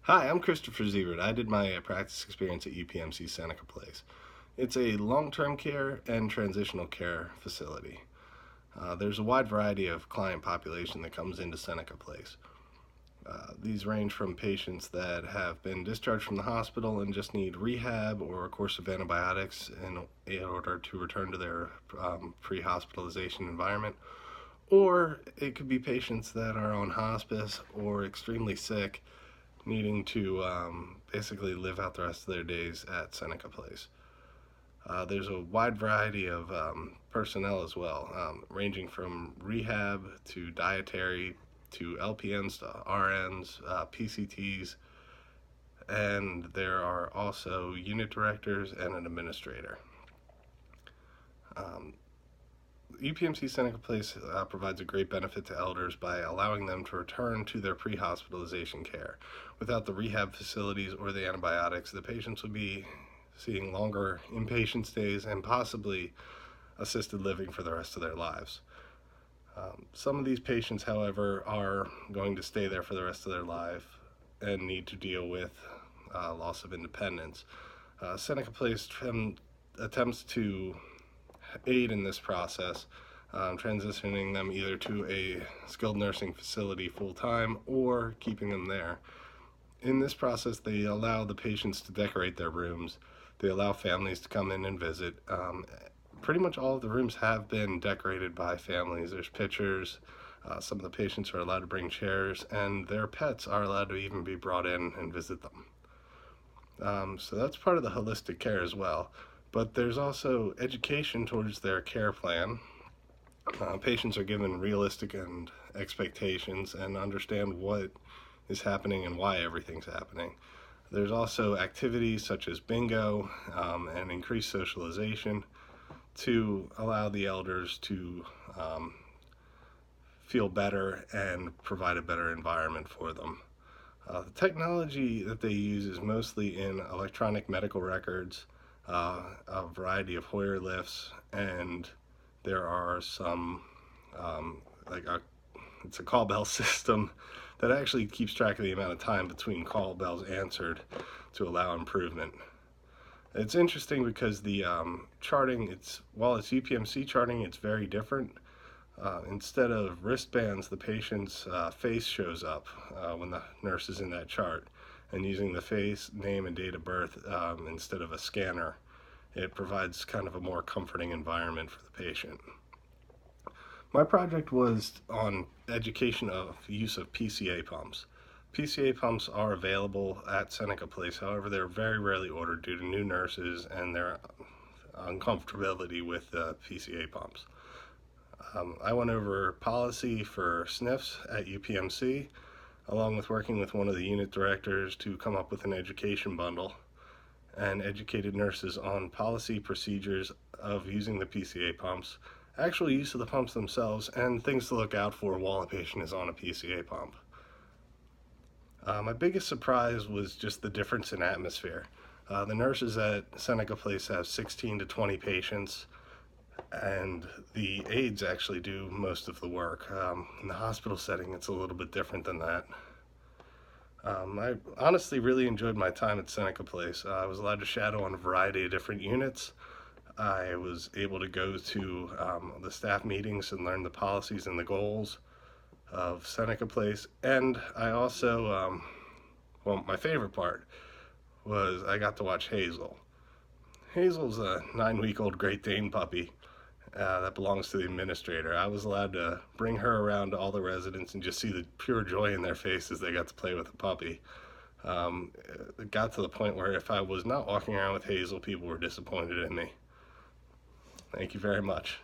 Hi, I'm Christopher Ziebert. I did my practice experience at UPMC Seneca Place. It's a long-term care and transitional care facility. There's a wide variety of client population that comes into Seneca Place. These range from patients that have been discharged from the hospital and just need rehab or a course of antibiotics in order to return to their pre-hospitalization environment, or it could be patients that are on hospice or extremely sick needing to basically live out the rest of their days at Seneca Place. There's a wide variety of personnel as well, ranging from rehab to dietary to LPNs to RNs, PCTs, and there are also unit directors and an administrator. UPMC Seneca Place provides a great benefit to elders by allowing them to return to their pre-hospitalization care. Without the rehab facilities or the antibiotics, the patients would be seeing longer inpatient stays and possibly assisted living for the rest of their lives. Some of these patients, however, are going to stay there for the rest of their life and need to deal with loss of independence. Seneca Place attempts to aid in this process, transitioning them either to a skilled nursing facility full-time or keeping them there. In this process, they allow the patients to decorate their rooms. They allow families to come in and visit. Pretty much all of the rooms have been decorated by families. There's pictures. Some of the patients are allowed to bring chairs, and their pets are allowed to even be brought in and visit them. So that's part of the holistic care as well. But there's also education towards their care plan. Patients are given realistic expectations and understand what is happening and why everything's happening. There's also activities such as bingo and increased socialization to allow the elders to feel better and provide a better environment for them. The technology that they use is mostly in electronic medical records, a variety of Hoyer lifts, and there are some it's a call bell system that actually keeps track of the amount of time between call bells answered to allow improvement. It's interesting because the charting, while it's UPMC charting, it's very different. Instead of wristbands, the patient's face shows up when the nurse is in that chart, and using the face, name, and date of birth instead of a scanner, it provides kind of a more comforting environment for the patient. My project was on education of use of PCA pumps. PCA pumps are available at Seneca Place, however they're very rarely ordered due to new nurses and their uncomfortability with PCA pumps. I went over policy for sniffs at UPMC, along with working with one of the unit directors to come up with an education bundle, and educated nurses on policy procedures of using the PCA pumps, actual use of the pumps themselves, and things to look out for while a patient is on a PCA pump. My biggest surprise was just the difference in atmosphere. The nurses at Seneca Place have 16 to 20 patients, and the aides actually do most of the work. In the hospital setting, it's a little bit different than that. I honestly really enjoyed my time at Seneca Place. I was allowed to shadow on a variety of different units. I was able to go to the staff meetings and learn the policies and the goals of Seneca Place. And I also, well, my favorite part was I got to watch Hazel. Hazel's a 9-week-old Great Dane puppy that belongs to the administrator. I was allowed to bring her around to all the residents and just see the pure joy in their faces they got to play with the puppy. It got to the point where if I was not walking around with Hazel, people were disappointed in me. Thank you very much.